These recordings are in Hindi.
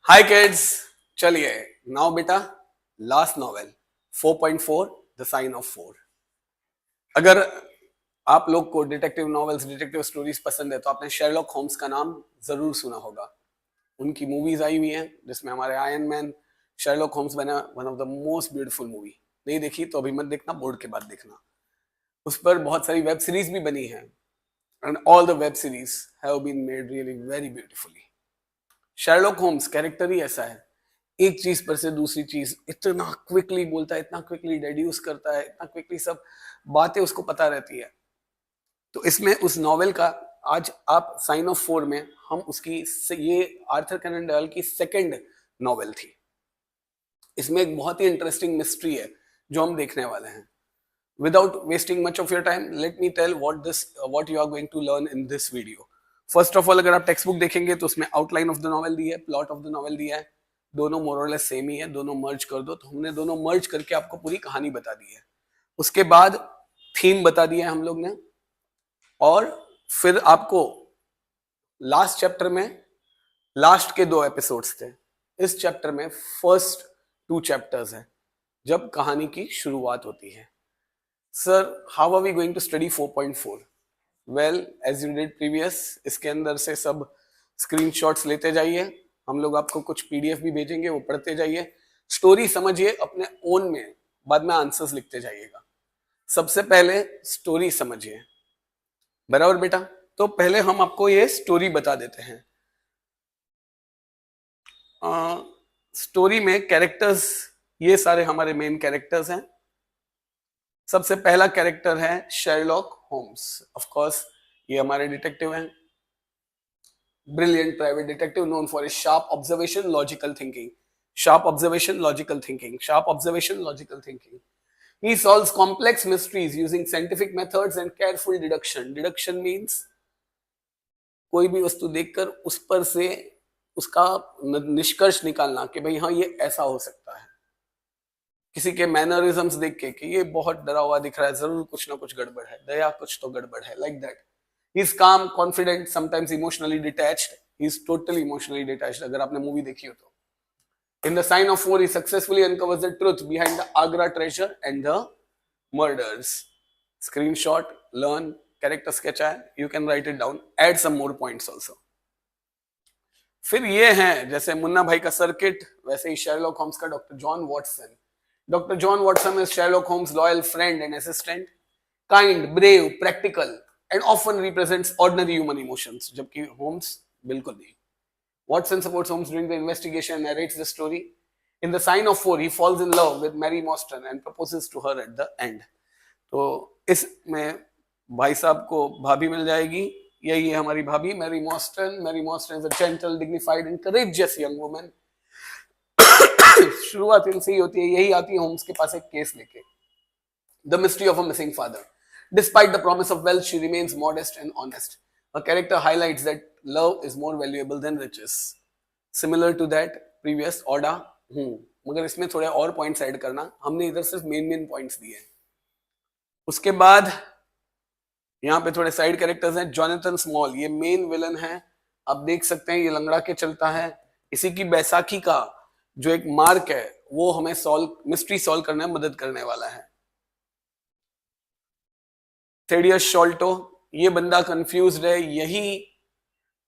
हाय किड्स, चलिए नाउ बेटा last novel 4.4 the sign of 4। अगर आप लोग को डिटेक्टिव नॉवेल्स डिटेक्टिव स्टोरीज पसंद है तो आपने शेरलॉक होम्स का नाम जरूर सुना होगा। उनकी मूवीज आई हुई हैं जिसमें हमारे आयरन मैन शेरलॉक होम्स बना one of the most beautiful movie. नहीं देखी तो अभी मत देखना, बोर्ड के बाद देखना। उस पर बहुत सारी वेब सीरीज भी बनी है and all the web series have been made really very beautifully. Sherlock Holmes character ही ऐसा है, एक चीज पर से दूसरी चीज इतना क्विकली बोलता है, इतना क्विकली डेड्यूस करता है, इतना क्विकली सब बातें उसको पता रहती है। तो इसमें उस नॉवेल का आज आप साइन ऑफ 4 में हम उसकी ये आर्थर कनन डॉयल की सेकंड नॉवेल थी। इसमें एक बहुत ही इंटरेस्टिंग मिस्ट्री है जो हम देखने वाले हैं। Without wasting much of your time, let me tell what you are going to learn in this video. First of all अगर आप टेक्स्ट बुक देखेंगे तो उसमें आउटलाइन ऑफ द नॉवेल दी है, प्लॉट ऑफ द नॉवेल दिया है, दोनों मोर और लेस सेम ही है, दोनों मर्ज कर दो। तो हमने दोनों मर्ज करके आपको पूरी कहानी बता दी है। उसके बाद थीम बता दिया है हम लोग ने, और फिर आपको लास्ट चैप्टर में लास्ट के 2 एपिसोड्स थे। इस चैप्टर में फर्स्ट 2 चैप्टर्स है जब कहानी की शुरुआत होती है। Sir, how are we going to study 4.4? Well, as you did previous, इसके अंदर से सब स्क्रीनशॉट्स लेते जाइए। हम लोग आपको कुछ पीडीएफ भी भेजेंगे, वो पढ़ते जाइए, स्टोरी समझिए अपने ओन में, बाद में आंसर्स लिखते जाइएगा। सबसे पहले स्टोरी समझिए, बराबर बेटा? तो पहले हम आपको ये स्टोरी बता देते हैं। स्टोरी में कैरेक्टर्स, ये सारे हमारे मेन कैरेक्टर्स हैं। सबसे पहला कैरेक्टर है शेरलॉक होम्स। ऑफ कोर्स ये हमारे डिटेक्टिव हैं, brilliant private detective known for his sharp observation, logical thinking. Sharp observation, logical thinking, sharp observation, logical thinking. He solves complex mysteries using scientific methods and careful deduction. Deduction means कोई भी वस्तु देखकर उस पर से उसका निष्कर्ष निकालना कि भाई हाँ ये ऐसा हो सकता है। किसी के मैनरिज्म्स देख के कि ये बहुत डरा हुआ दिख रहा है, जरूर कुछ ना कुछ गड़बड़ है, दया कुछ तो गड़बड़ है, लाइक दैट। ही इज काम, confident, sometimes emotionally detached. He is totally emotionally detached, अगर आपने मूवी देखी हो तो। In the sign of 4, he successfully uncovers the truth behind the Agra treasure and the murders. Screenshot, learn, character sketch है, you can write it down, add some more points also. फिर ये हैं जैसे मुन्ना भाई का सर्किट, वैसे ही शेरलॉक होम्स का doctor John Watson. Dr. John Watson is Sherlock Holmes' loyal friend and assistant, kind, brave, practical, and often represents ordinary human emotions. जबकि Holmes बिल्कुल नहीं। Watson supports Holmes during the investigation and narrates the story. In the sign of 4, he falls in love with Mary Mostyn and proposes to her at the end. तो इसमें भाई साहब को भाभी मिल जाएगी, यही है हमारी भाभी Mary Morstan. Mary Morstan is a gentle, dignified and courageous young woman. शुरुआत इनसे ही होती है, यही आती है होम्स के पास एक केस लेके, the mystery of a missing father. Despite the promise of wealth, she remains modest and honest. Her character highlights that love is more valuable than riches. Similar to that previous order, मगर इसमें थोड़े और पॉइंट्स ऐड करना, हमने इधर सिर्फ मेन पॉइंट्स दिए हैं। उसके बाद यहाँ पे थोड़े साइड कैरेक्टर्स हैं। जॉनथन स्मॉल, ये मेन विलन है, आप देख सकते हैं, ये लंगड़ा के चलता है। इसी की बैसाखी का जो एक मार्क है वो हमें मिस्ट्री सॉल्व करने में मदद करने वाला है। थेडियस शॉल्टो, ये बंदा कंफ्यूज्ड है, यही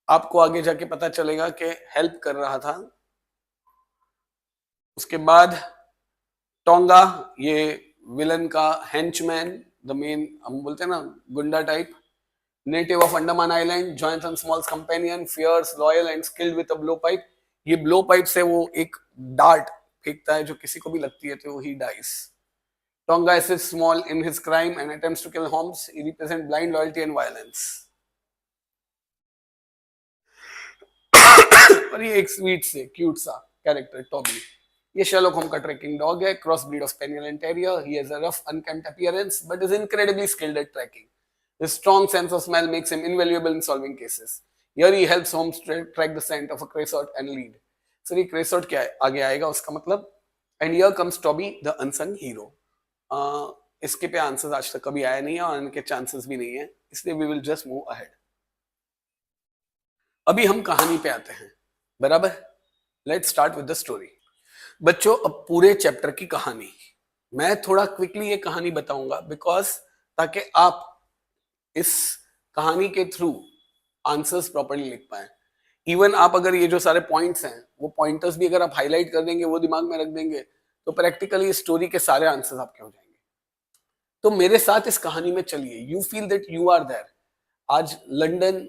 आपको आगे जाके पता चलेगा कि हेल्प कर रहा था। उसके बाद टोंगा, ये विलन का हेंचमैन, द मेन, हम बोलते हैं ना गुंडा type. Native of Andaman island, Jonathan Small's companion, fierce, loyal and skilled with a blow pipe. ये ब्लो पाइप से वो एक डार्ट फेंकता है जो किसी को भी लगती है तो ही dies. Tonga assists Small in his crime and attempts to kill Holmes. He represents blind loyalty and violence. और ये एक स्वीट से क्यूट सा कैरेक्टर टॉबी, ये शेरलॉक होम्स का ट्रैकिंग डॉग है, cross breed of spaniel and terrier. He has a rough, unkempt appearance but is incredibly skilled at tracking. His strong sense of smell makes him invaluable in solving cases. Here he helps Holmes track the scent of a creosote and lead. Sir ये creosote क्या है, आगे आएगा उसका मतलब। And here comes Toby, the unsung hero. इसके पे आंसर्स आज तक कभी आया नहीं है और इनके चांसेस भी नहीं है, इसलिए we will just move ahead. अभी हम कहानी पे आते हैं, बराबर? Let's start with the story. बच्चों, अब पूरे चैप्टर की कहानी मैं थोड़ा क्विकली ये कहानी बताऊंगा बिकॉज ताकि आप इस कहानी के थ्रू आंसर्स प्रॉपर्ली लिख पाए। इवन आप अगर ये जो सारे पॉइंट्स हैं वो पॉइंटर्स भी अगर आप हाईलाइट कर देंगे, वो दिमाग में रख देंगे, तो प्रैक्टिकली इस स्टोरी के सारे आंसर्स आपके हो जाएंगे। तो मेरे साथ इस कहानी में चलिए, you feel that you are there. आज लंदन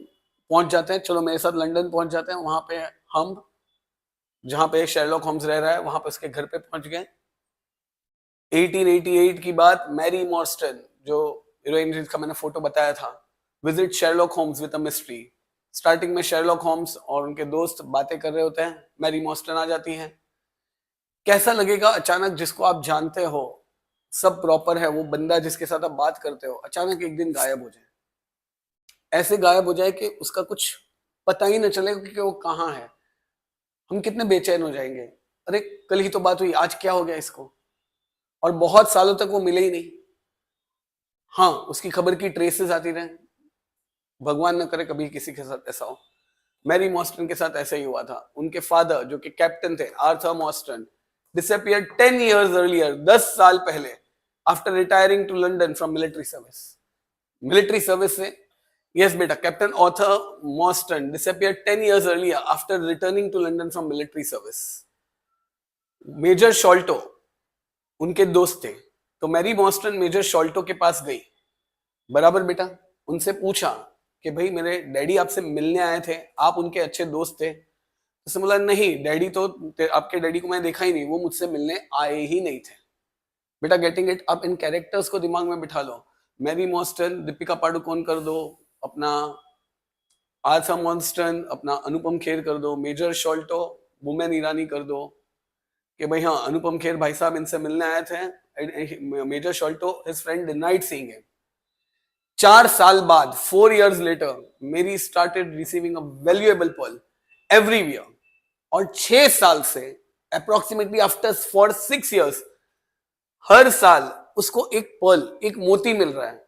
पहुंच जाते हैं, चलो मेरे साथ लंदन पहुंच जाते हैं। वहां पे हम जहां पे शेरलॉक होम्स रह रहा है वहां पे उसके घर पे पहुंच गए। 1888 की बात, मैरी मॉर्स्टन जो हीरोइन जिसका मैंने फोटो बताया था, visit Sherlock Holmes with a mystery. Starting में शेरलॉक होम्स और उनके दोस्त बातें कर रहे होते हैं, मैरी मॉर्स्टन आ जाती हैं। कैसा लगेगा अचानक जिसको आप जानते हो, सब प्रॉपर है, वो बंदा जिसके साथ आप बात करते हो अचानक एक दिन गायब हो जाए। ऐसे गायब हो जाए कि उसका कुछ पता ही न चले कि वो कहाँ है। हम कितने बेचैन हो जाएंगे, अरे कल ही तो बात हुई, आज क्या हो गया इसको। और बहुत सालों तक वो मिले ही नहीं। हाँ, उसकी खबर की ट्रेसेस आती रहे, भगवान न करे कभी किसी के साथ ऐसा हो। मैरी मॉर्स्टन के साथ ऐसा ही हुआ था। उनके फादर जो कि कैप्टन थे, आर्थर मॉर्स्टन, disappeared 10 years earlier, 10 साल पहले, after retiring to London from military service. Military service से, यस बेटा, captain Arthur मॉर्स्टन disappeared 10 years earlier after returning to London from military service. Major Sholto उनके दोस्त थे, तो मैरी मॉर्स्टन मेजर शॉल्टो के पास गई, बराबर बेटा, उनसे पूछा कि भाई मेरे डैडी आपसे मिलने आए थे, आप उनके अच्छे दोस्त थे। उसने बोला नहीं, डैडी तो आपके डैडी को मैंने देखा ही नहीं, वो मुझसे मिलने आए ही नहीं थे। बेटा गेटिंग इट, आप इन कैरेक्टर्स को दिमाग में बिठा लो। मैरी मॉर्स्टन दीपिका पाडुकोन कर दो, अपना आर्थर मॉर्स्टन अपना अनुपम खेर कर दो, मेजर शॉल्टो वुमेन ईरानी कर दो कि भाई हाँ अनुपम खेर भाई साहब इनसे मिलने आए थे, major Sholto his friend denied seeing him. 4 साल बाद, 4 years later, Mary started receiving a valuable pearl every year. और 6 साल से अप्रोक्सीमेटली आफ्टर फॉर 6 years, हर साल उसको एक पर्ल, एक मोती मिल रहा है।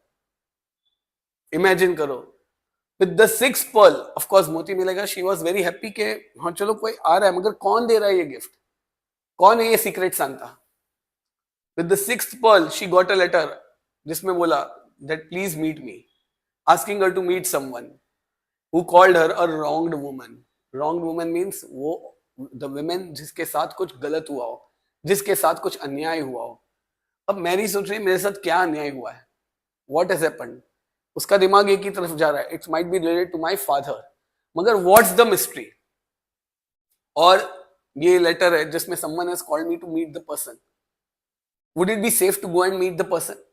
इमेजिन करो, with the 6th pearl of course मोती मिलेगा। शी वाज वेरी हैप्पी के हाँ चलो कोई आ रहा है, मगर कौन दे रहा है ये गिफ्ट, कौन है ये secret Santa. With the 6th pearl she got a letter जिसमें बोला that please meet me, asking her to meet someone who called her a wronged woman. Wronged woman means वो the women जिसके साथ कुछ गलत हुआ हो, जिसके साथ कुछ अन्याय हुआ हो। अब मैरी सोच रही मेरे साथ क्या अन्याय हुआ है, what has happened। उसका दिमाग एक ही तरफ जा रहा है, it might be related to my father, मगर what's the mystery। और ये लेटर है जिसमें someone has called me to meet the person, would it be safe to go and meet the person।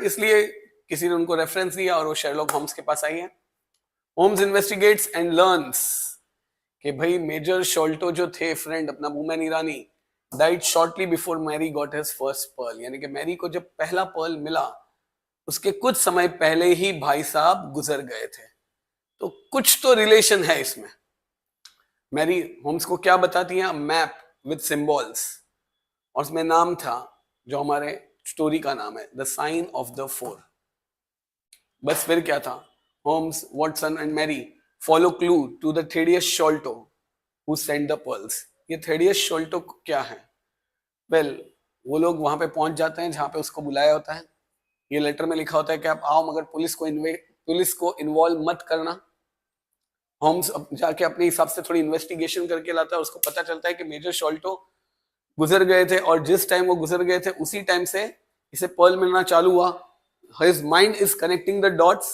इसलिए किसी ने उनको रेफरेंस दिया और वो शेरलॉक होम्स के पास आई है। होम्स इन्वेस्टिगेट्स एंड लर्न्स कि भाई मेजर शॉल्टो जो थे फ्रेंड अपना वुमेन ईरानी, died shortly before Mary got his first pearl. यानी कि मैरी को जब पहला पर्ल मिला उसके कुछ समय पहले ही भाई साहब गुजर गए थे। तो कुछ तो रिलेशन है इसमें। मैरी होम्स को क्या बताती है, मैप विद सिंबल्स, और उसमें नाम था जो हमारे स्टोरी का नाम है, द साइन ऑफ द 4। बस फिर क्या था, Holmes, Watson and Mary follow clue to the Thaddeus Sholto who sent the pearls. ये थेडियस शॉल्टो क्या है, वेल वो लोग वहां पे पहुंच जाते हैं जहां पे उसको बुलाया होता है। ये लेटर में लिखा होता है कि आप आओ मगर पुलिस को इन्वॉल्व मत करना। होम्स जाके अपने हिसाब से थोड़ी इन्वेस्टिगेशन करके लाता है, उसको पता चलता है कि मेजर शॉल्टो गुजर गए थे और जिस टाइम वो गुजर गए थे उसी टाइम से इसे पर्ल मिलना चालू हुआ। His mind is connecting the dots।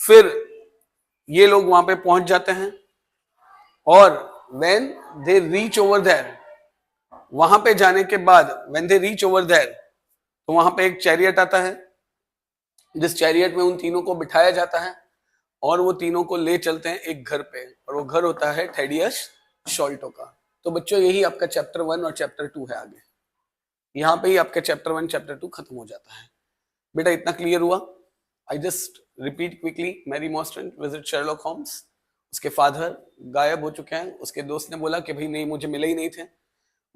फिर ये लोग वहां पे पहुंच जाते हैं और when they reach over there, वहां पे जाने के बाद when they reach over there, तो वहां पे एक चैरियट आता है जिस चैरियट में उन तीनों को बिठाया जाता है और वो तीनों को ले चलते हैं एक घर पे, और वो घर होता है थेडियस शॉल्टो का। तो बच्चों यही आपका चैप्टर 1 और चैप्टर 2 है। आगे यहाँ पे ही आपका चैप्टर 1 चैप्टर 2 खत्म हो जाता है। बेटा इतना क्लियर हुआ। I just repeat quickly, Mary Morstan visit Sherlock Holmes, उसके फादर गायब हो चुके हैं, उसके दोस्त ने बोला कि भाई नहीं मुझे मिले ही नहीं थे,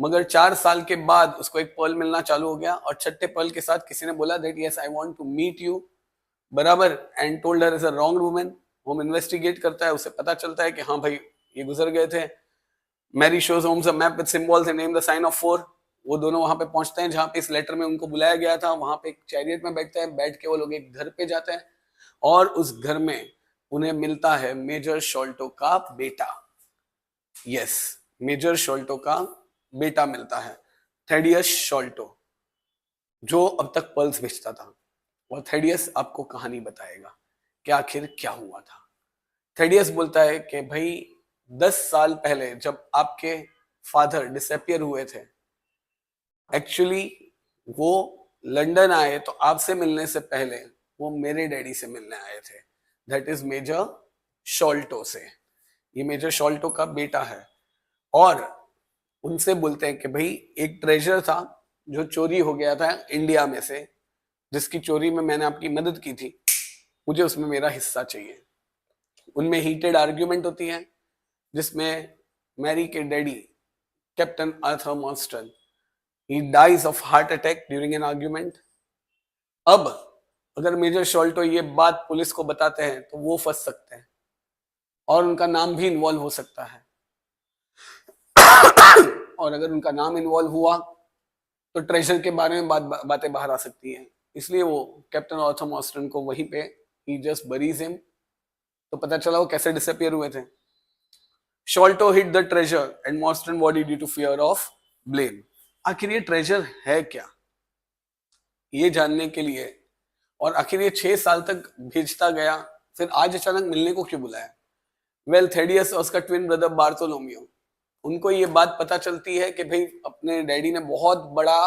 मगर 4 साल के बाद उसको एक पर्ल मिलना चालू हो गया और छठे पर्ल के साथ किसी ने बोला that yes I want to meet you, बराबर, and told her is a wrong woman. होम इन्वेस्टिगेट करता है, उसे पता चलता है कि हाँ भाई ये गुजर गए थे। Mary shows Holmes a map with symbols and name the sign of 4। वो दोनों वहां पे पहुंचते हैं जहां पे इस लेटर में उनको बुलाया गया था। वहां पे एक चैरियट में बैठते हैं, बैठ के वो लोग एक घर पे जाते हैं और उस घर में उन्हें मिलता है मेजर शॉल्टो का बेटा। यस, मेजर शॉल्टो का बेटा मिलता है, थेडियस शॉल्टो, जो अब तक पर्ल्स बेचता था। और थेडियस आपको कहानी बताएगा कि आखिर क्या हुआ था। थेडियस बोलता है कि भाई 10 साल पहले जब आपके फादर डिसअपियर हुए थे, एक्चुअली वो लंदन आए तो आपसे मिलने से पहले वो मेरे डैडी से मिलने आए थे, दैट इज मेजर शॉल्टो से। ये मेजर शॉल्टो का बेटा है। और उनसे बोलते हैं कि भाई एक ट्रेजर था जो चोरी हो गया था इंडिया में से, जिसकी चोरी में मैंने आपकी मदद की थी, मुझे उसमें मेरा हिस्सा चाहिए। उनमें हीटेड आर्ग्यूमेंट होती है जिसमें मैरी के daddy captain Arthur Morstan, he dies of heart attack during an argument। अब अगर मेजर शॉल्टो ये बात पुलिस को बताते हैं तो वो फंस सकते हैं और उनका नाम भी इन्वॉल्व हो सकता है। और अगर उनका नाम इन्वॉल्व हुआ तो ट्रेजर के बारे में बातें बाहर आ सकती हैं। इसलिए वो कैप्टन आर्थर मॉर्स्टन को वहीं पे ही जस्ट बरीज हिम। तो पता चला वो कैसे डिसअपियर हुए थे। Sholto hid the treasure and Morstan body due to fear of blame. आखिर ये ट्रेजर है क्या, ये जानने के लिए, और आखिर ये 6 साल तक भेजता गया, फिर आज अचानक मिलने को क्यों बुलाया। वेल, थेडियस और उसका ट्विन ब्रदर बार्थोलोमियो, उनको ये बात पता चलती है कि भाई अपने डैडी ने बहुत बड़ा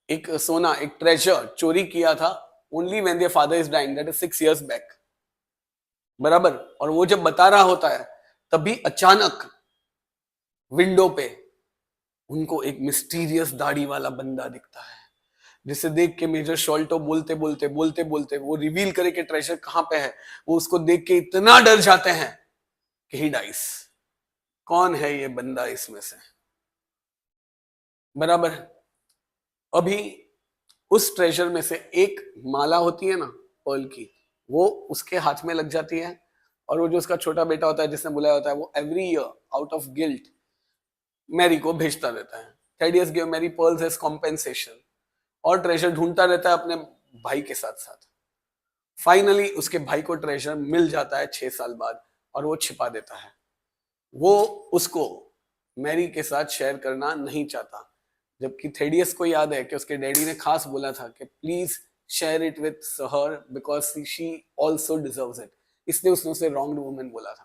एक सोना, एक ट्रेजर चोरी किया था only when there father is dying, that is 6 years बैक, बराबर। और वो जब बता रहा होता है तभी अचानक विंडो पे उनको एक मिस्टीरियस दाढ़ी वाला बंदा दिखता है, जिसे देख के मेजर शॉल्टो बोलते बोलते वो रिवील करे कि ट्रेजर कहां पे है। वो उसको देख के इतना डर जाते हैं कि ही डाइस। कौन है ये बंदा इसमें से, बराबर। अभी उस ट्रेजर में से एक माला होती है ना पर्ल की, वो उसके हाथ में लग जाती है। और वो जो उसका छोटा बेटा होता है जिसने बुलाया होता है, वो every year out of guilt Mary को भेजता रहता है। Thaddeus give Mary pearls as compensation और ट्रेजर ढूंढता रहता है अपने भाई के साथ साथ। फाइनली उसके भाई को ट्रेजर मिल जाता है 6 साल बाद, और वो छिपा देता है। वो उसको मैरी के साथ शेयर करना नहीं चाहता, जबकि थेडियस को याद है कि उसके डैडी ने खास बोला था कि please share it with her because she also deserves it. इसलिए उसने उसे रॉन्ग्ड वुमन बोला था।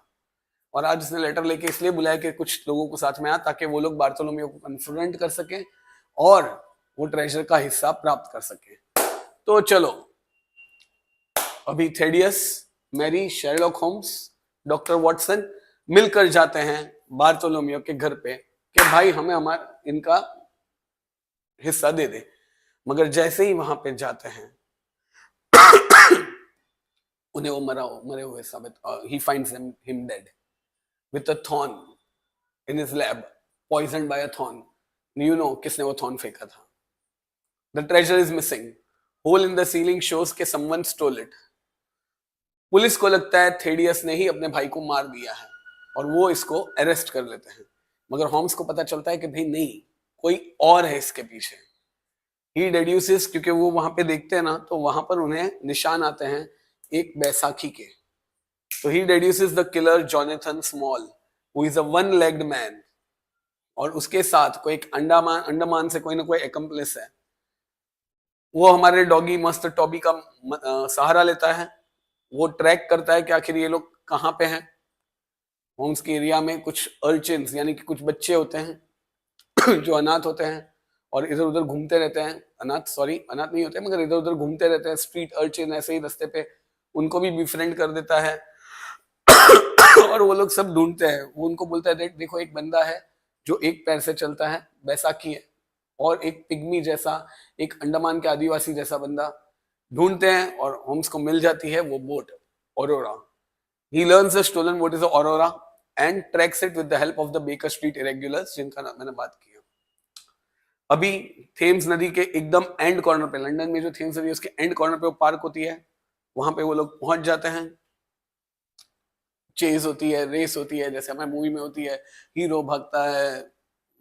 और आज उसने लेटर लेके इसलिए बुलाया कि कुछ लोगों को साथ में आ, ताकि वो लोग बार्थोलोमियो को कन्फ्रंट कर सके और वो ट्रेजर का हिस्सा प्राप्त कर सके। तो चलो, अभी Thaddeus, Mary, Sherlock Holmes, doctor Watson मिलकर जाते हैं बार्थोलोमियो के घर पे कि भाई हमें हमारा इनका हिस्सा दे दे। मगर जैसे ही वहां पे जाते हैं उन्हें वो मरे हुए साबित, he finds him dead with a thorn in his lab, poisoned by a thorn. You know किसने वो थॉर्न फेंका था। The treasure is missing, hole in the ceiling shows के समवन स्टोल इट। पुलिस को लगता है थेडियस ने ही अपने भाई को मार दिया है और वो इसको अरेस्ट कर लेते हैं। मगर होम्स को पता चलता है कि भाई नहीं, कोई और है इसके पीछे। ही डेड्यूसेस, क्योंकि वो वहां पे देखते हैं ना तो वहां पर उन्हें निशान आते हैं एक बैसाखी के। तो he deduces the killer Jonathan Small who is a one legged man, और उसके साथ कोई एक अंडमान से कोई ना कोई एकम्प्लिस है। वो हमारे डॉगी मस्त टॉबी का सहारा लेता है। वो ट्रैक करता है कि आखिर ये लोग कहाँ पे हैं। होम्स के एरिया में कुछ अर्चिन्स यानी कि कुछ बच्चे होते हैं जो अनाथ होते हैं और इधर उधर घूमते रहते हैं। अनाथ नहीं होते मगर इधर उधर घूमते रहते हैं। स्ट्रीट अर्चिन ऐसे ही रास्ते पे, उनको भी बिफ्रेंड कर देता है और वो लोग सब ढूंढते हैं। वो उनको बोलता है देखो एक बंदा है जो एक पैर से चलता है, बैसाखी है, और एक पिग्मी जैसा, एक अंडमान के आदिवासी जैसा बंदा ढूंढते हैं और होम्स को मिल जाती है वो boat aurora. He learns the stolen boat is Aurora and tracks it with the help of the Baker Street irregulars, जिनका मैंने बात किया। अभी थेम्स नदी के एकदम एंड कॉर्नर पे, लंदन में जो थेम्स नदी है उसके एंड कॉर्नर पे वो पार्क होती है, वहां पे वो लोग पहुंच जाते हैं। चेज होती है, रेस होती है, जैसे हमारे मूवी में होती है, हीरो भागता है,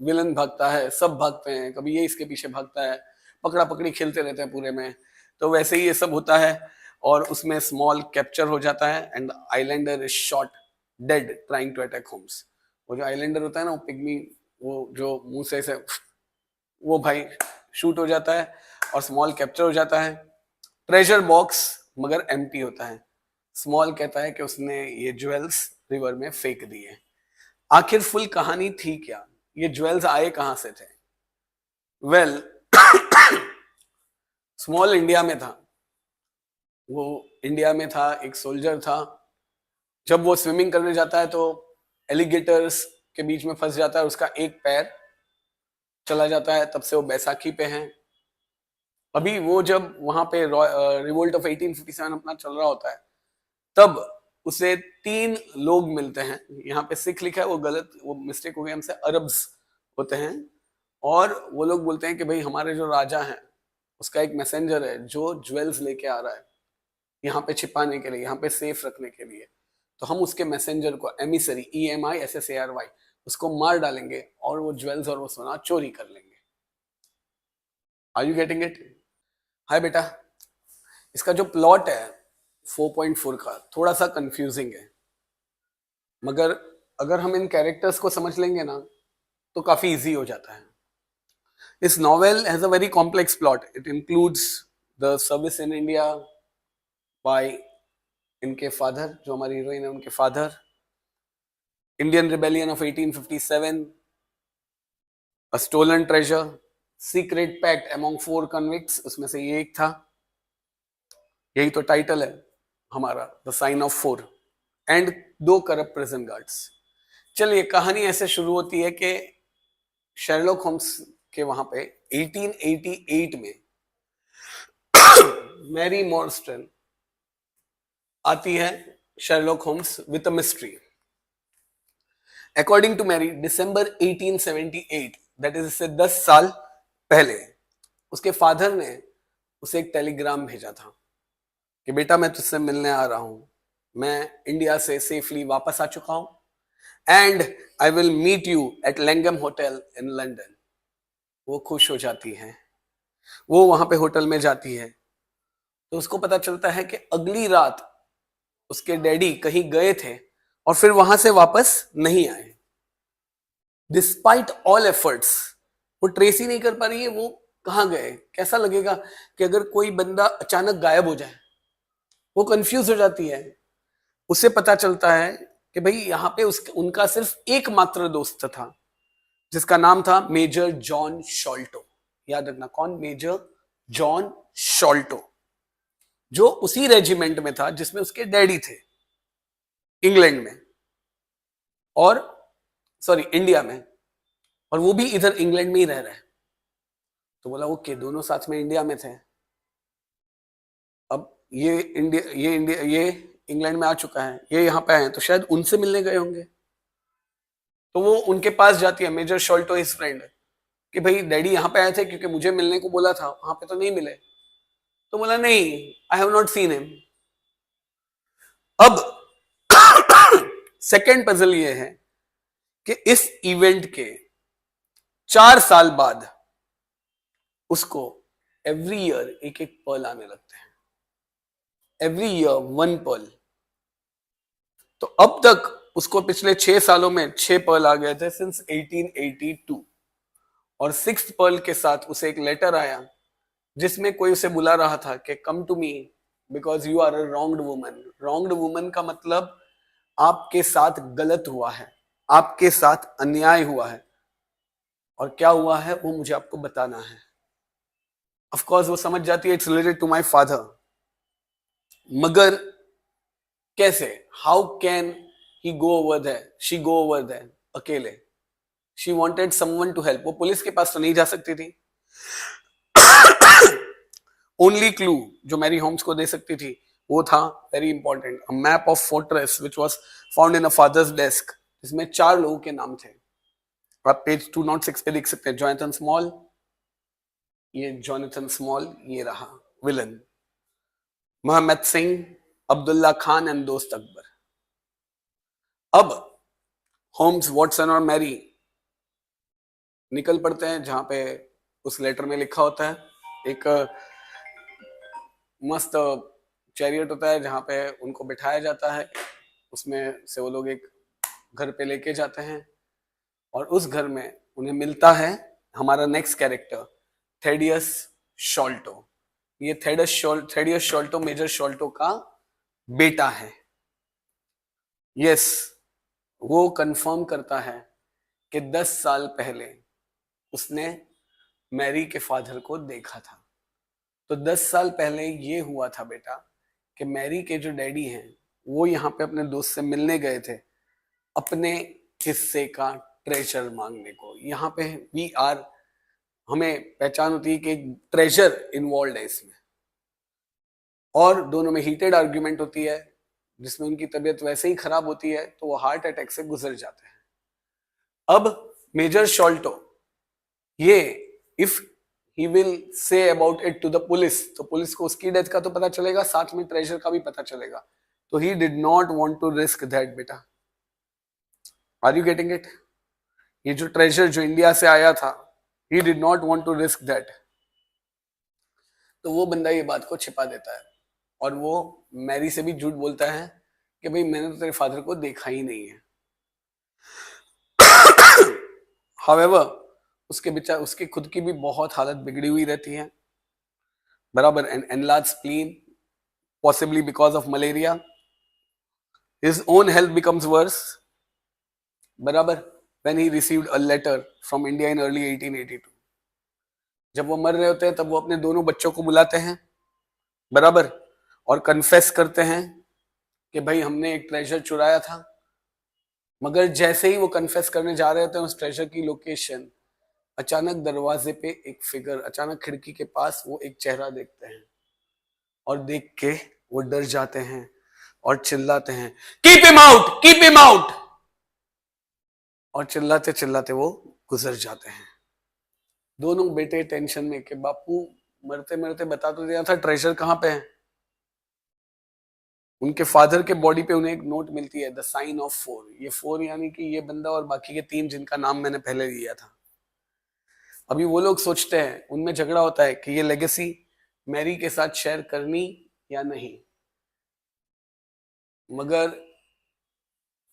विलन भागता है, सब भागते हैं, कभी ये इसके पीछे भागता है, पकड़ा पकड़ी खेलते रहते हैं पूरे में। तो वैसे ही ये सब होता है, और उसमें स्मॉल कैप्चर हो जाता है and islander is shot dead trying to attack Holmes. वो जो आइलैंडर होता है ना, वो पिग्मी, वो जो मुंह से वो भाई शूट हो जाता है और स्मॉल कैप्चर हो जाता है। ट्रेजर बॉक्स मगर एम्प्टी होता है। स्मॉल कहता है कि उसने ये ज्वेल्स रिवर में फेंक दिए। आखिर फुल कहानी थी क्या, ये ज्वेल्स आए कहां से थे? वेल, स्मॉल इंडिया में था, वो इंडिया में था, एक सोल्जर था। जब वो स्विमिंग करने जाता है तो एलिगेटर्स के बीच में फंस जाता है, उसका एक पैर चला जाता है, तब से वो बैसाखी पे हैं। अभी वो जब वहां पे रिवोल्ट ऑफ 1857 अपना चल रहा होता है, तब उसे 3 लोग मिलते हैं। यहाँ पे सिख लिखा है, वो गलत, वो मिस्टेक हो गया हमसे, अरब्स होते हैं। और वो लोग बोलते हैं कि भाई हमारे जो राजा हैं उसका एक मैसेंजर है जो ज्वेल्स लेके आ रहा है यहाँ पे छिपाने के लिए, यहाँ पे सेफ रखने के लिए। तो हम उसके मैसेंजर को, एमिसरी, EMISSARY, उसको मार डालेंगे और वो ज्वेल्स और वो सोना चोरी कर लेंगे। Are you getting it? Hi बेटा, इसका जो प्लॉट है 4.4 का थोड़ा सा कंफ्यूजिंग है, मगर अगर हम इन कैरेक्टर्स को समझ लेंगे ना तो काफी इजी हो जाता है। This novel has a very complex plot. It includes the service in India by इनके फादर, जो हमारी हीरोइन है उनके father, Indian rebellion of 1857, a stolen treasure, secret pact among 4 convicts, उसमें से ये एक था। यही तो टाइटल है हमारा, the sign of 4, and 2 corrupt prison guards. चलिए, कहानी ऐसे शुरू होती है कि शेरलॉक होम्स के वहां पे 1888 में मैरी मॉर्स्टन आती है Sherlock Holmes with a mystery. According to Mary, December 1878, that is इससे 10 साल पहले, उसके फादर ने उसे एक टेलीग्राम भेजा था कि बेटा मैं तुझसे मिलने आ रहा हूं, मैं इंडिया से सेफली वापस आ चुका हूं and I will meet you at Langham hotel in London. वो खुश हो जाती है, वो वहां पे होटल में जाती है, तो उसको पता चलता है कि अगली रात उसके डैडी कहीं गए थे और फिर वहां से वापस नहीं आए। डिस्पाइट ऑल एफर्ट्स, वो ट्रेस ही नहीं कर पा रही है वो कहां गए। कैसा लगेगा कि अगर कोई बंदा अचानक गायब हो जाए, वो कंफ्यूज हो जाती है। उसे पता चलता है कि भाई यहाँ पे उनका सिर्फ एकमात्र दोस्त था जिसका नाम था मेजर जॉन शॉल्टो। याद रखना, कौन? मेजर जॉन शॉल्टो, जो उसी रेजिमेंट में था जिसमें उसके डैडी थे, इंग्लैंड में, और सॉरी इंडिया में, और वो भी इधर इंग्लैंड में ही रह रहे हैं। तो बोला ओके, दोनों साथ में इंडिया में थे, अब ये इंग्लैंड में आ चुका है, ये यहाँ पे आए हैं, तो शायद उनसे मिलने गए होंगे। तो वो उनके पास जाती है, मेजर शॉल्टो हिज फ्रेंड, कि भाई डैडी यहाँ पे आए थे क्योंकि मुझे मिलने को बोला था, वहां पे तो नहीं मिले। तो बोला नहीं, I have not seen him. अब सेकेंड पजल ये है कि इस इवेंट के 4 साल बाद उसको एवरी ईयर एक एक पर्ल आने लगते हैं, एवरी ईयर 1 पर्ल। तो अब तक उसको पिछले 6 सालों में 6 पर्ल आ गए थे सिंस 1882, और 6th पर्ल के साथ उसे एक लेटर आया जिसमें कोई उसे बुला रहा था कि come to me because you are a wronged woman. Wronged woman का मतलब आपके साथ गलत हुआ है, आपके साथ अन्याय हुआ है, और क्या हुआ है वो मुझे आपको बताना है। ऑफ कोर्स वो समझ जाती है it's related to my father, मगर कैसे, how can he go over there, she go over there अकेले? She wanted someone to help. वो पुलिस के पास तो नहीं जा सकती थी। ओनली क्लू जो मैरी होम्स को दे सकती थी वो था very important, a map of fortress which was found in a father's desk, जिसमें 4 लोगों के नाम थे। आप पेज 206 पे देख सकते हैं। जॉनथन स्मॉल, ये जॉनथन स्मॉल, ये रहा विलन। मोहम्मद सिंह, अब्दुल्ला खान एंड दोस्त अकबर। अब होम्स, वॉटसन और मैरी निकल पड़ते हैं जहां पे उस लेटर में लिखा होता है। एक मस्त चैरियट होता है जहां पे उनको बिठाया जाता है, उसमें से वो लोग एक घर पे लेके जाते हैं और उस घर में उन्हें मिलता है हमारा नेक्स्ट कैरेक्टर थेडियस शॉल्टो। ये थेडियस शॉल्टो मेजर शॉल्टो का बेटा है। यस, वो कंफर्म करता है कि 10 साल पहले उसने मैरी के फादर को देखा था। तो 10 साल पहले ये हुआ था बेटा कि मैरी के जो डैडी हैं वो यहाँ पे अपने दोस्त से मिलने गए थे अपने हिस्से का ट्रेजर मांगने को। यहाँ पे हमें पहचान होती है कि एक ट्रेजर इन्वॉल्व है इसमें, और दोनों में हीटेड आर्ग्यूमेंट होती है जिसमें उनकी तबीयत वैसे ही खराब होती है तो वो हार्ट अटैक से गुजर जाते हैं। अब मेजर शॉल्टो ये if he will say about it to the police, तो पुलिस को उसकी डेथ का तो पता चलेगा, साथ में ट्रेजर का भी पता चलेगा। तो he did not want to risk that बेटा। Are you getting it? ये जो ट्रेजर जो इंडिया से आया था, he did not want to risk that. तो वो बंदा ये बात को छिपा देता है और वो मैरी से भी झूठ बोलता है कि भाई मैंने तो तेरे फादर को देखा ही नहीं है। However, उसके खुद की भी बहुत हालत बिगड़ी हुई रहती है, बराबर। And enlarged spleen, possibly because of malaria. His own health becomes worse, बराबर, when he received a letter from India in early 1882. जब वो मर रहे होते हैं तब वो अपने दोनों बच्चों को बुलाते हैं, बराबर, और कन्फेस करते हैं कि भाई हमने एक ट्रेजर चुराया था। मगर जैसे ही वो कन्फेस करने जा रहे होते हैं उस ट्रेजर की लोकेशन, अचानक दरवाजे पे एक फिगर, अचानक खिड़की के पास वो एक चेहरा देखते हैं और देख के वो डर जाते हैं और चिल्लाते हैं keep him out, keep him out, और चिल्लाते चिल्लाते वो गुजर जाते हैं। दोनों बेटे टेंशन में कि बापू मरते मरते बता तो दिया था ट्रेजर कहां पे है। उनके फादर के बॉडी पे उन्हें एक नोट मिलती है, द साइन ऑफ 4। ये 4 यानी कि ये बंदा और बाकी के 3 जिनका नाम मैंने पहले लिया था। अभी वो लोग सोचते हैं, उनमें झगड़ा होता है कि ये लेगेसी मैरी के साथ शेयर करनी या नहीं। मगर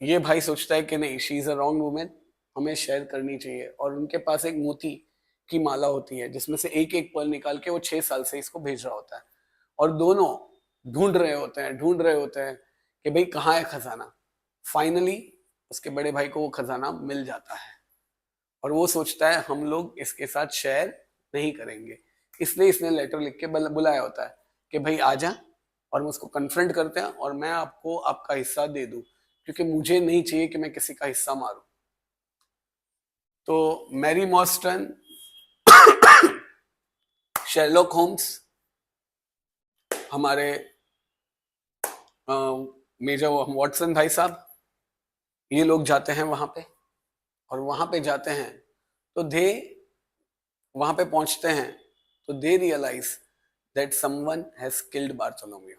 ये भाई सोचता है कि नहीं, she is a wrong women, हमें शेयर करनी चाहिए। और उनके पास एक मोती की माला होती है जिसमें से एक एक पल निकाल के वो 6 साल से इसको भेज रहा होता है, और दोनों ढूंढ रहे होते हैं कि भाई कहाँ है खजाना। फाइनली उसके बड़े भाई को वो खजाना मिल जाता है और वो सोचता है हम लोग इसके साथ शेयर नहीं करेंगे, इसलिए इसने लेटर लिख के बुलाया होता है कि भाई आजा और हम उसको कन्फ्रंट करते हैं और मैं आपको आपका हिस्सा दे दूं, क्योंकि मुझे नहीं चाहिए कि मैं किसी का हिस्सा मारूं। तो मैरी मॉर्स्टन, शेरलॉक होम्स, हमारे मेजर वॉटसन भाई साहब, ये लोग जाते हैं वहां पे, और वहां पे जाते हैं तो वहां पे पहुंचते हैं तो they realise that someone has killed Bartholomew.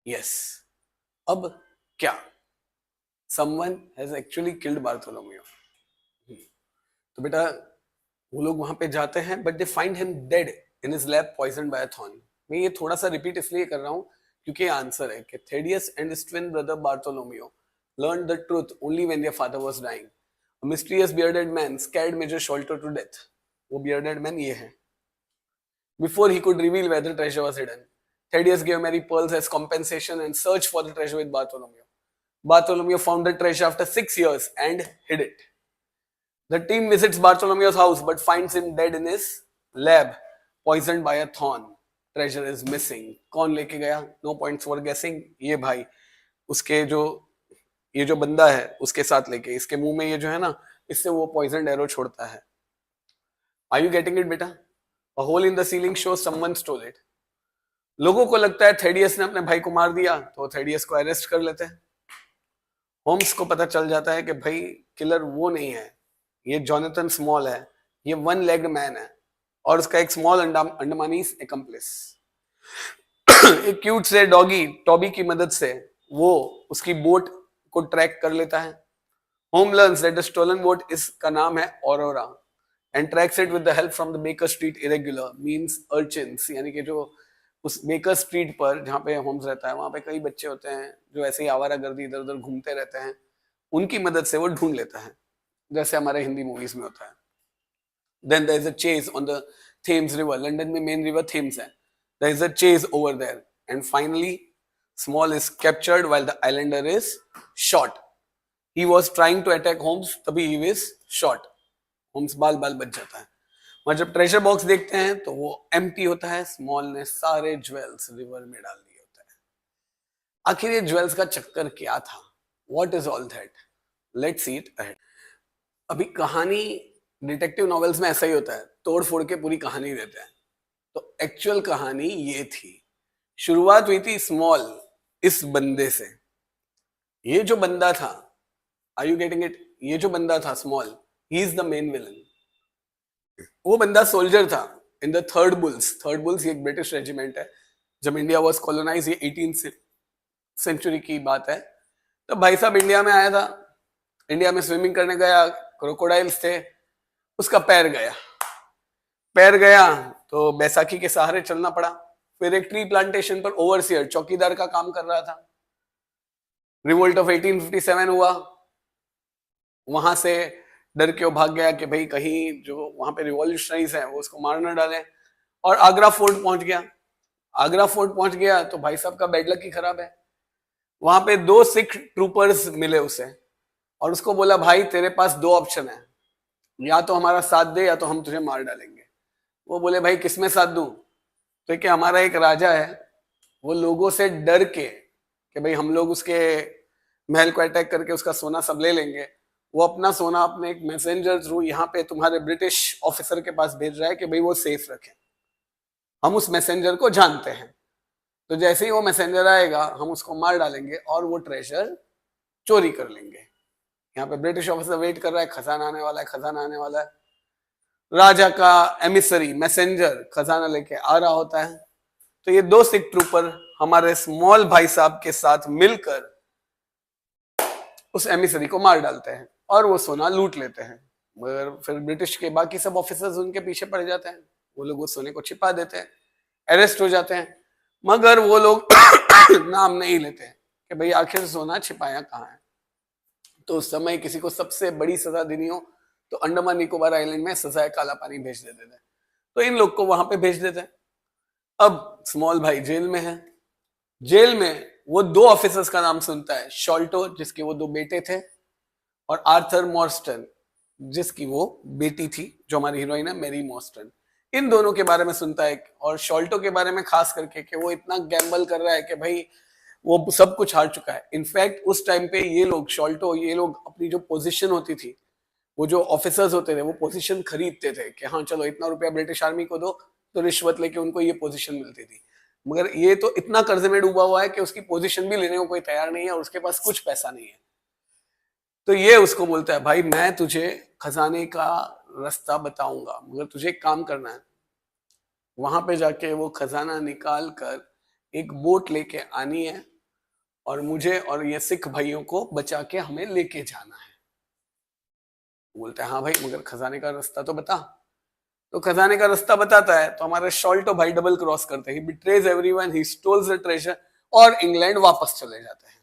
Yes, अब क्या, someone has actually killed Bartholomew. तो बेटा वो लोग वहां पे जाते हैं, but they find him dead in his lab, poisoned by a thorn. मैं ये थोड़ा सा रिपीट इसलिए कर रहा हूं क्योंकि आंसर है कि Thaddeus and his twin brother Bartholomew learned the truth only when their father was dying. A mysterious bearded man scared Major Sholto to death. वो bearded man ये है. Before he could reveal where the treasure was hidden, Thaddeus gave Mary pearls as compensation and searched for the treasure with Bartholomew. Bartholomew found the treasure after 6 years and hid it. The team visits Bartholomew's house but finds him dead in his lab, poisoned by a thorn. Treasure is missing. कौन लेके गया? No points for guessing. ये भाई उसके ये जो बंदा है उसके साथ लेके, इसके मुंह में ये जो है ना, इससे वो पॉइजन एरो छोड़ता है। आर यू गेटिंग इट बेटा? A hole in the ceiling shows someone stole it. लोगों को लगता है थेडियस ने अपने भाई को मार दिया, तो थेडियस को अरेस्ट कर लेते हैं। होम्स को पता चल जाता है कि भाई किलर वो नहीं है, ये जॉनथन स्मॉल है, ये वन लेग्ड मैन है और उसका एक स्मॉल अंडमानीज एक्म्प्लिस। एक क्यूट से डॉगी टॉबी की मदद से वो उसकी बोट को ट्रैक कर लेता है। होम learns that the stolen boat इसका नाम है Aurora and tracks it with the help from the Baker Street irregular means urchins, यानी कि जो उस बेकर स्ट्रीट पर जहाँ पे होम्स रहता है वहां पे कई बच्चे होते हैं जो ऐसे ही आवारागर्दी इधर उधर घूमते रहते हैं, उनकी मदद से वो ढूंढ लेता है, जैसे हमारे हिंदी मूवीज में होता है। Then there is a chase on the Thames River. London में मेन रिवर थेम्स है. There is a chase over there. And finally, Small is captured while the islander is shot. He was trying to attack Holmes, तभी he was shot. Holmes बाल बाल बच जाता है। और जब ट्रेजर बॉक्स देखते हैं तो वो एम्प्टी होता है। स्मॉल ने सारे ज्वेल्स रिवर में डाल दिए होते हैं। आखिर ये ज्वेल्स का चक्कर क्या था? What is all that? Let's see it ahead. अभी कहानी डिटेक्टिव नॉवेल्स में ऐसा ही होता है, तोड़ फोड़ के पूरी कहानी देते हैं। तो एक्चुअल कहानी ये थी। शुरुआत हुई थी स्मॉल इस बंदे से। ये जो बंदा था, आर यू गेटिंग इट? ये जो बंदा था small, he is the main villain. वो बंदा सोल्जर था in the third bulls. Third bulls ये एक ब्रिटिश रेजिमेंट है। जब इंडिया वॉज कॉलोनाइज, ये 18th सेंचुरी की बात है। तो भाई साहब इंडिया में आया था, इंडिया में स्विमिंग करने गया, क्रोकोडाइल्स थे, उसका पैर गया तो बैसाखी के सहारे चलना पड़ा। फिर एक ट्री प्लांटेशन पर ओवरसियर चौकीदार का काम कर रहा था। रिवोल्ट ऑफ 1857 हुआ, वहां से डर के वो भाग गया कि भाई कहीं जो वहां पे रिवॉल्यूशनरीज हैं वो उसको मार न डालें, और आगरा फोर्ट पहुंच गया। आगरा फोर्ट पहुंच गया तो भाई साहब का बैड लक ही खराब है। वहां पे 2 सिख ट्रूपर्स मिले उसे और उसको बोला भाई तेरे पास 2 ऑप्शन है, या तो हमारा साथ दे या तो हम तुझे मार डालेंगे। वो बोले भाई किसमें साथ दूं? तो क्या हमारा एक राजा है, वो लोगों से डर के कि भाई हम लोग उसके महल को अटैक करके उसका सोना सब ले लेंगे, वो अपना सोना अपने एक मैसेंजर थ्रू यहाँ पे तुम्हारे ब्रिटिश ऑफिसर के पास भेज रहा है कि भाई वो सेफ रखें। हम उस मैसेंजर को जानते हैं, तो जैसे ही वो मैसेंजर आएगा हम उसको मार डालेंगे और वो ट्रेजर चोरी कर लेंगे। यहाँ पे ब्रिटिश ऑफिसर वेट कर रहा है, खजाना आने वाला है, खजाना आने वाला है। राजा का एमिसरी मैसेंजर खजाना लेके आ रहा होता है। तो ये 2 सिख ट्रूपर हमारे स्मॉल भाई साहब के साथ मिलकर उस एमिसरी को मार डालते हैं और वो सोना लूट लेते हैं। मगर फिर ब्रिटिश के बाकी सब ऑफिसर्स उनके पीछे पड़ जाते हैं, वो लोग उस सोने को छिपा देते हैं, अरेस्ट हो जाते हैं। मगर वो लोग नाम नहीं लेते कि भाई आखिर सोना छिपाया कहाँ है। तो उस समय किसी को सबसे बड़ी सजा देनी हो तो अंडमान निकोबार आइलैंड में सजाए काला पानी भेज देते थे, तो इन लोग को वहां पे भेज देते हैं। अब स्मॉल भाई जेल में है। जेल में वो 2 ऑफिसर्स का नाम सुनता है, शॉल्टो जिसके वो 2 बेटे थे, और आर्थर मॉर्स्टन जिसकी वो बेटी थी, जो हमारी हीरोइन है मैरी मॉर्स्टन। इन दोनों के बारे में सुनता है, और शॉल्टो के बारे में खास करके कि वो इतना गैम्बल कर रहा है कि भाई वो सब कुछ हार चुका है। इनफैक्ट उस टाइम पे ये लोग शॉल्टो, ये लोग अपनी जो पोजीशन होती थी, वो जो ऑफिसर्स होते थे वो पोजीशन खरीदते थे कि हाँ चलो इतना रुपया ब्रिटिश आर्मी को दो, तो रिश्वत लेके उनको ये पोजीशन मिलती थी। मगर ये तो इतना कर्जे में डूबा हुआ है कि उसकी पोजीशन भी लेने को कोई तैयार नहीं है और उसके पास कुछ पैसा नहीं है। तो ये उसको बोलता है भाई मैं तुझे खजाने का रास्ता बताऊंगा, मगर तुझे एक काम करना है, वहां पे जाके वो खजाना निकाल कर एक बोट लेके आनी है और मुझे और ये सिख भाइयों को बचा के हमें लेके जाना है। बोलता है हाँ भाई मगर खजाने का रास्ता तो बता। तो खजाने का रास्ता बताता है तो हमारे शॉल्टो भाई डबल क्रॉस करते हैं, he betrays everyone, he steals the treasure और इंग्लैंड वापस चले जाते हैं।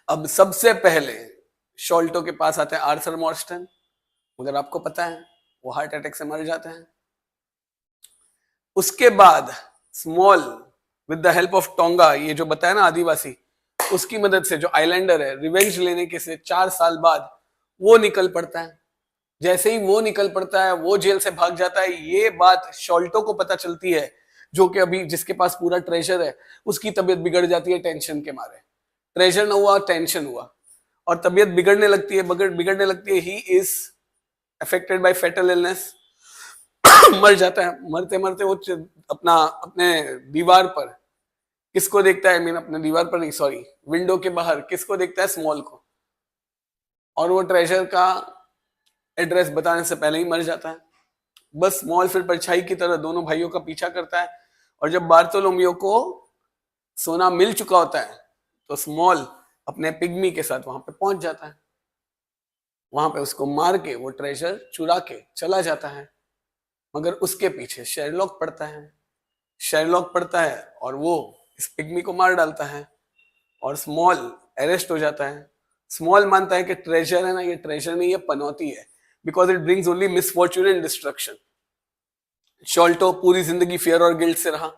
अब सबसे पहले शॉल्टो के पास आते हैं आर्थर मॉर्स्टन, मगर आपको पता है वो हार्ट अटैक से मर जाते हैं। उसके बाद small with the help of tonga, ये जो बताया ना आदिवासी, उसकी मदद से जो आइलैंडर है, रिवेंज लेने के से 4 साल बाद वो निकल पड़ता है। जैसे ही वो निकल पड़ता है वो जेल से भाग जाता है। ये बात शॉल्टो को पता चलती है, जो कि अभी जिसके पास पूरा ट्रेजर है उसकी तबीयत बिगड़ जाती है टेंशन के मारे। ट्रेजर ना हुआ, टेंशन हुआ और तबीयत बिगड़ने लगती है। He is affected by fatal illness, मर जाता है। मरते मरते वो अपने दीवार पर किसको देखता है, अपने दीवार पर नहीं, सॉरी, विंडो के बाहर किसको देखता है, स्मॉल को, और वो ट्रेजर का एड्रेस बताने से पहले ही मर जाता है। बस स्मॉल फिर परछाई की तरह दोनों भाइयों का पीछा करता है, और जब बार्थोलोमियो को सोना मिल चुका होता है तो स्मॉल अपने पिग्मी के साथ वहां पे पहुंच जाता है, वहां पे उसको मार के वो ट्रेजर चुरा के चला जाता है, मगर उसके पीछे शेरलॉक पड़ता है। शेरलॉक पड़ता है और वो इस पिग्मी को मार डालता है और स्मॉल अरेस्ट हो जाता है। स्मॉल मानता है कि ट्रेजर है ना, ये ट्रेजर नहीं, ये पनौती है, because it brings only misfortune and destruction. Sholto पूरी जिंदगी फियर और गिल्ट से रहा।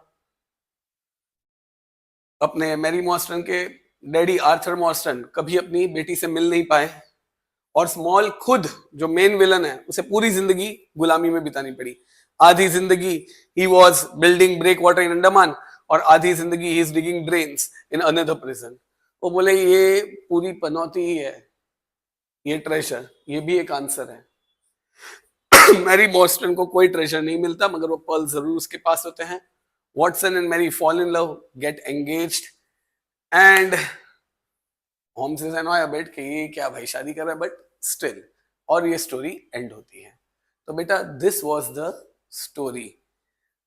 अपने मैरी मॉर्स्टन के डैडी आर्थर मॉर्स्टन कभी अपनी बेटी से मिल नहीं पाए, और स्मॉल खुद जो मेन विलन है उसे पूरी जिंदगी गुलामी में बितानी पड़ी। आधी जिंदगी ही was building break water in Andaman, और आधी जिंदगी ही is digging drains in another prison. वो बोले ये पूरी पनौती ही है, ये ट्रेजर, ये भी एक आंसर है। मैरी मॉर्स्टन को कोई ट्रेजर नहीं मिलता, मगर वो पर्ल जरूर उसके पास होते हैं। Watson and Mary fall in love, get engaged, and Holmes is annoy bit कि ये क्या भाई शादी कर रहा है, बट स्टिल, और ये स्टोरी एंड होती है। तो बेटा दिस वाज द स्टोरी।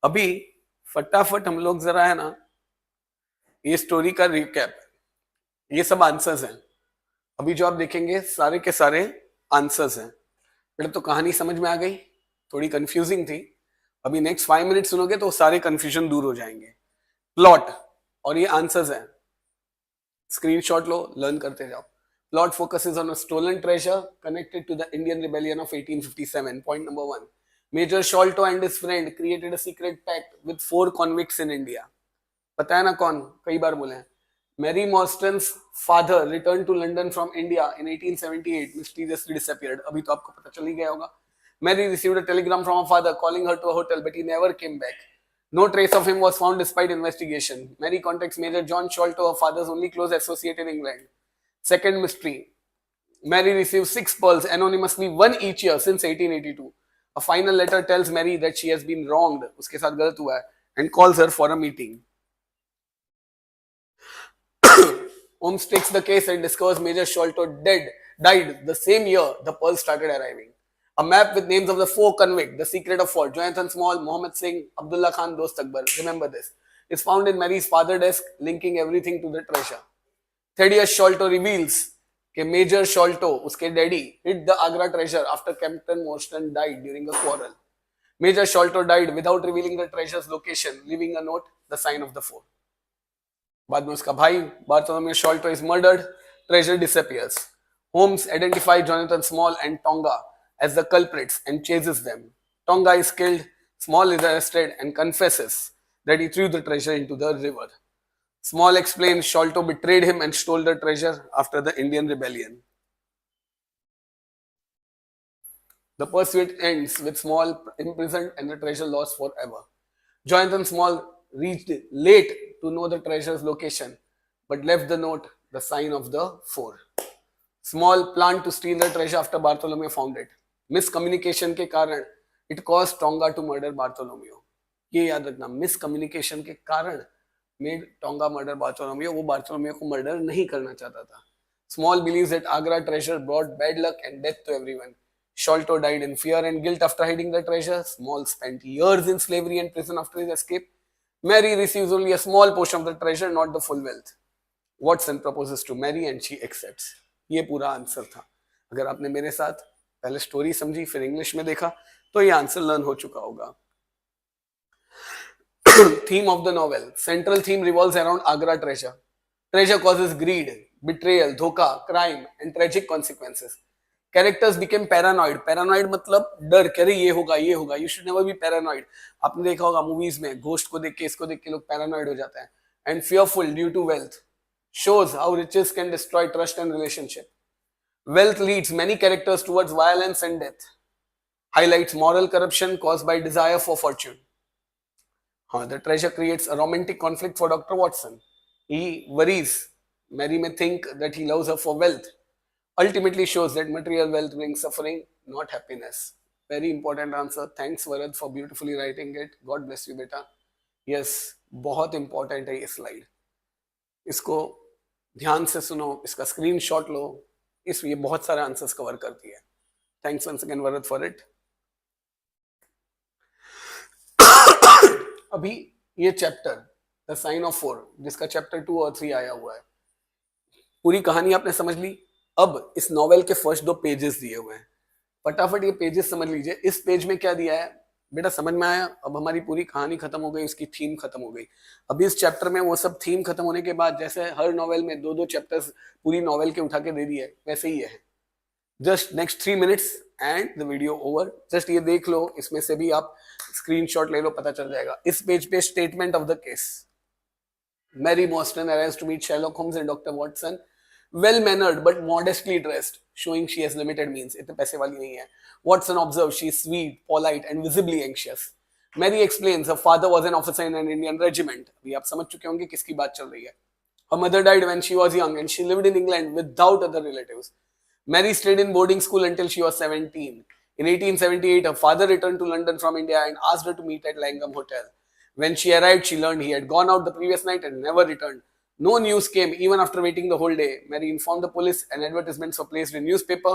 अभी फटाफट हम लोग जरा है ना ये स्टोरी का रिकैप, ये सब आंसर्स हैं। अभी जो आप देखेंगे सारे के सारे आंसर्स हैं। बेटा तो कहानी समझ में आ गई, थोड़ी कंफ्यूजिंग थी। अभी नेक्स्ट 5 मिनट सुनोगे तो सारे कंफ्यूजन दूर हो जाएंगे। प्लॉट और ये आंसर्स हैं, स्क्रीनशॉट लो, लर्न करते जाओ। Plot focuses on a stolen treasure connected to the Indian Rebellion of 1857. Point number 1. Major Sholto and his friend created a secret pact with 4 convicts in India. पता है ना कौन, कई बार बोले हैं। Mary Mostyn's father returned to London from India in 1878, mysteriously disappeared. अभी तो आपको पता चल ही गया होगा। Mary received a telegram from her father calling her to a hotel, but he never came back. No trace of him was found despite investigation. Mary contacts Major John Sholto, her father's only close associate in England. Second mystery. Mary receives 6 pearls anonymously, one each year since 1882. A final letter tells Mary that she has been wronged, उसके साथ गलत हुआ है, and calls her for a meeting. Holmes takes the case and discovers Major Sholto died the same year the pearls started arriving. A map with names of the 4 convicts, the secret of 4, Jonathan Small, Mohammed Singh, Abdullah Khan, Dost Akbar, remember this, is found in Mary's father's desk, linking everything to the treasure. Thaddeus Sholto reveals कि मेजर शॉल्टो उसके daddy hid the Agra treasure after Captain Morstan died during a quarrel. Major Sholto died without revealing the treasure's location, leaving a note, the sign of the 4. बाद में उसका भाई Bartholomew Sholto is murdered, treasure disappears. Holmes identifies Jonathan Small and Tonga as the culprits and chases them. Tonga is killed, Small is arrested and confesses that he threw the treasure into the river. Small explains Sholto betrayed him and stole the treasure after the Indian Rebellion. The pursuit ends with Small imprisoned and the treasure lost forever. Jonathan Small reached late to know the treasure's location, but left the note, the sign of the 4. Small planned to steal the treasure after Bartholomew found it. Miscommunication के कारण it caused Tonga to murder Bartholomew. ये याद रखना, miscommunication के कारण made Tonga murder Bartholomew. वो Bartholomew को murder नहीं करना चाहता था. Small believes that Agra treasure brought bad luck and death to everyone. Sholto died in fear and guilt after hiding the treasure. Small spent years in slavery and prison after his escape. Mary receives only a small portion of the treasure, not the full wealth. Watson proposes to Mary and she accepts. ये पूरा आंसर था। अगर आपने मेरे साथ पहले स्टोरी समझी फिर इंग्लिश में देखा तो ये आंसर लर्न हो चुका होगा। Theme of the novel. Central theme revolves around Agra treasure. Treasure causes greed, betrayal, धोखा, crime and tragic consequences. Characters became paranoid. Paranoid मतलब डर, कह रहे ये होगा ये होगा. You should never be paranoid. आपने देखा होगा मूवीज में घोस्ट को देख के इसको देख के लोग paranoid हो जाते हैं. And fearful due to wealth. Shows how riches can destroy trust and relationship. Wealth leads many characters towards violence and death. Highlights moral corruption caused by desire for fortune. The treasure creates a romantic conflict for Dr. Watson. He worries Mary may think that he loves her for wealth. Ultimately shows that material wealth brings suffering, not happiness. Very important answer. Thanks Varad for beautifully writing it. God bless you beta. Yes, बहुत important है ये slide. इसको ध्यान से सुनो, इसका स्क्रीनशॉट लो, इस ये बहुत सारे आंसर्स कवर करती है. Thanks once again Varad for it. अभी ये चैप्टर द साइन ऑफ 4 जिसका चैप्टर 2 और 3 आया हुआ है, पूरी कहानी आपने समझ ली। अब इस नॉवेल के फर्स्ट 2 पेजेस दिए हुए हैं, फटाफट ये पेजेस समझ लीजिए। इस पेज में क्या दिया है बेटा, समझ में आया? अब हमारी पूरी कहानी खत्म हो गई, उसकी थीम खत्म हो गई। अभी इस चैप्टर में वो सब थीम खत्म होने के बाद जैसे हर नॉवेल में 2-2 चैप्टर्स पूरी नॉवेल के उठा के दे दिए, वैसे ही है। Just next 3 minutes and the video over. Just ये देख लो, इसमें से भी आप स्क्रीनशॉट ले लो, पता चल जाएगा। इस पेज पे statement of the case. Mary Morstan arrives to meet Sherlock Holmes and Dr. Watson, well-mannered but modestly dressed, showing she has limited means. इतने पैसे वाली नहीं है. Watson observes she is sweet, polite, and visibly anxious. Mary explains her father was an officer in an Indian regiment. अभी आप समझ चुके होंगे किसकी बात चल रही है. Her mother died when she was young and she lived in England without other relatives. Mary stayed in boarding school until she was 17. In 1878, her father returned to London from India and asked her to meet at Langham Hotel. When she arrived, she learned he had gone out the previous night and never returned. No news came even after waiting the whole day. Mary informed the police and advertisements were placed in newspaper.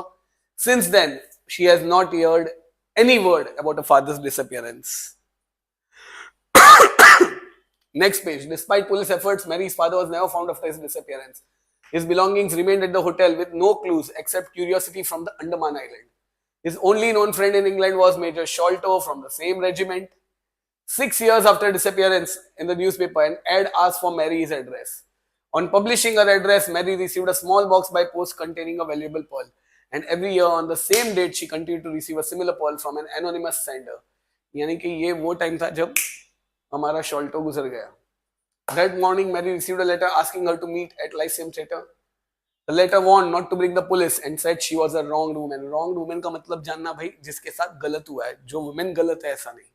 Since then, she has not heard any word about her father's disappearance. Next page. Despite police efforts, Mary's father was never found after his disappearance. His belongings remained at the hotel with no clues except curiosity from the Andaman Island. His only known friend in England was Major Sholto from the same regiment. 6 years after disappearance, in the newspaper, an ad asked for Mary's address. On publishing her address, Mary received a small box by post containing a valuable pearl. And every year on the same date, she continued to receive a similar pearl from an anonymous sender. यानी कि ये वो टाइम था जब हमारा शॉल्टो गुजर गया. That morning, Mary received a letter asking her to meet at Lyceum Theatre. The letter warned not to bring the police and said she was a wronged woman. Wronged woman का मतलब जानना भाई, जिसके साथ गलत हुआ है. जो women गलत है ऐसा नहीं.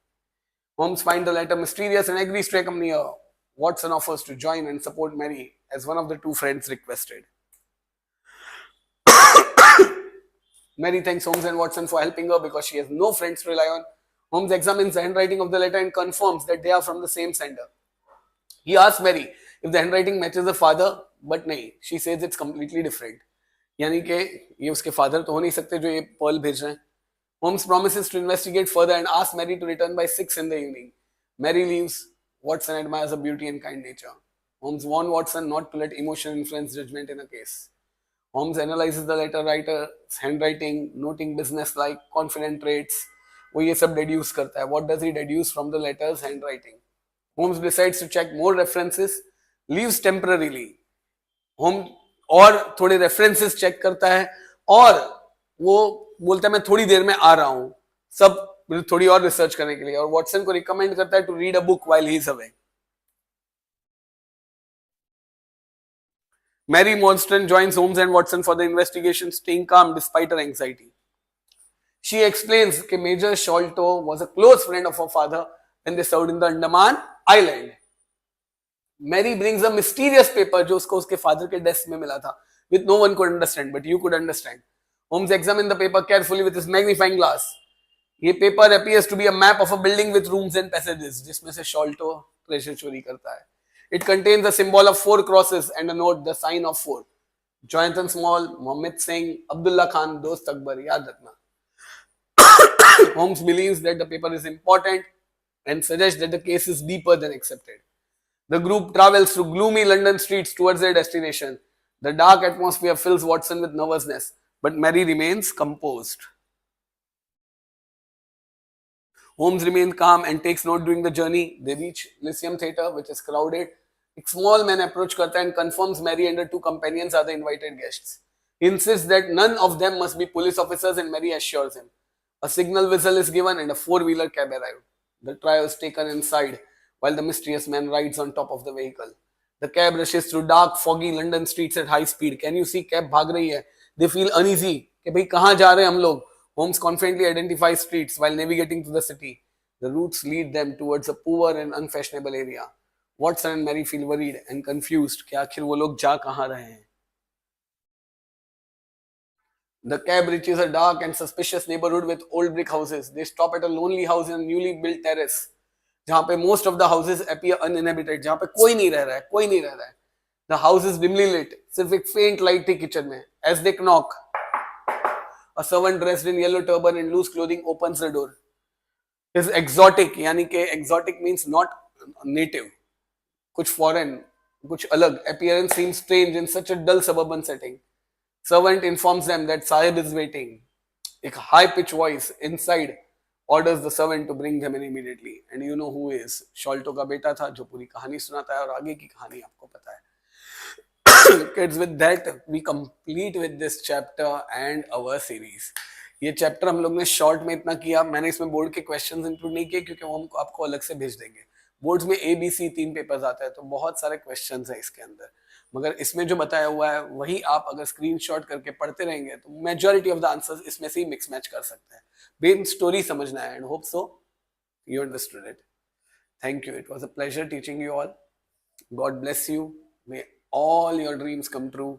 Holmes finds the letter mysterious and agrees to accompany her. Watson offers to join and support Mary as one of the two friends requested. Mary thanks Holmes and Watson for helping her because she has no friends to rely on. Holmes examines the handwriting of the letter and confirms that they are from the same sender. He asks Mary if the handwriting matches her father, but nahi, she says it's completely different. यानी कि ये उसके father तो हो नहीं सकते जो ये pearl भेज रहे हैं. Holmes promises to investigate further and asks Mary to return by 6 in the evening. Mary leaves. Watson admires her beauty and kind nature. Holmes warns Watson not to let emotion influence judgment in a case. Holmes analyzes the letter writer's handwriting, noting business-like, confident traits. वो ये सब deduce करता है. What does he deduce from the letter's handwriting? Holmes decides to check more references, leaves temporarily. Holmes और थोड़े references check करता है और वो बोलता है मैं थोड़ी देर में आ रहा हूं, सब थोड़ी और रिसर्च करने के लिए, और वॉटसन को रिकमेंड करता है to read a book while he is away. Mary Morstan joins Holmes and Watson for the investigation, staying calm despite her anxiety. She explains that Major Sholto was a close friend of her father when they served in the Andaman Island. Mary brings a mysterious paper जो उसको उसके father के desk में मिला था, which no one could understand, but you could understand. Holmes examined the paper carefully with his magnifying glass. ये paper appears to be a map of a building with rooms and passages, जिसमें से Sholto treasure चोरी करता है. It contains a symbol of 4 crosses and a note, the sign of 4. Jonathan Small, Mohammed Singh, Abdullah Khan, Dost Akbar, याद रखना. Holmes believes that the paper is important and suggests that the case is deeper than accepted. The group travels through gloomy London streets towards their destination. The dark atmosphere fills Watson with nervousness, but Mary remains composed. Holmes remains calm and takes note during the journey. They reach Lyceum Theatre, which is crowded. A small man approaches Karta and confirms Mary and her 2 companions are the invited guests. He insists that none of them must be police officers, and Mary assures him. A signal whistle is given and a 4-wheeler cab arrives. The trio is taken inside while the mysterious man rides on top of the vehicle. The cab rushes through dark, foggy London streets at high speed. Can you see? Cab भाग रही है. They feel uneasy. कि भाई कहाँ जा रहे हैं हम लोग? Holmes confidently identifies streets while navigating to the city. The routes lead them towards a poor and unfashionable area. Watson and Mary feel worried and confused कि आखिर वो लोग जा कहाँ रहे हैं. The cab reaches a dark and suspicious neighborhood with old brick houses. They stop at a lonely house in a newly built terrace, जहाँ पे most of the houses appear uninhabited, जहाँ पे कोई नहीं रह रहा है. The house is dimly lit, सिर्फ एक faint light थी kitchen में. As they knock, a servant dressed in yellow turban and loose clothing opens the door. Is exotic, यानी कि exotic means not native, कुछ foreign, कुछ अलग. Appearance seems strange in such a dull suburban setting. Servant informs them that Sahib is waiting. एक high pitched voice inside orders the servant to bring them in immediately. And you know who is. Sholto का बेटा था जो पूरी कहानी सुनाता है और आगे की कहानी आपको पता है. Kids, with that we complete with this chapter and our series. ये चैप्टर हम लोग ने शॉर्ट में इतना किया. मैंने इसमें बोर्ड के क्वेश्चंस इंक्लूड नहीं किए क्योंकि वो हम आपको अलग से भेज देंगे. बोर्ड्स में ABC 3 पेपर्स आता है तो बहुत सारे क्वेश्चंस हैं इसके अंदर, मगर इसमें जो बताया हुआ है वही आप अगर स्क्रीनशॉट करके पढ़ते रहेंगे तो मेजॉरिटी ऑफ द आंसर्स इसमें से ही मिक्स मैच कर सकते हैं. मेन स्टोरी समझना है. And hope so you understood it. Thank you. It was a pleasure teaching you all. God bless you. May all your dreams come true.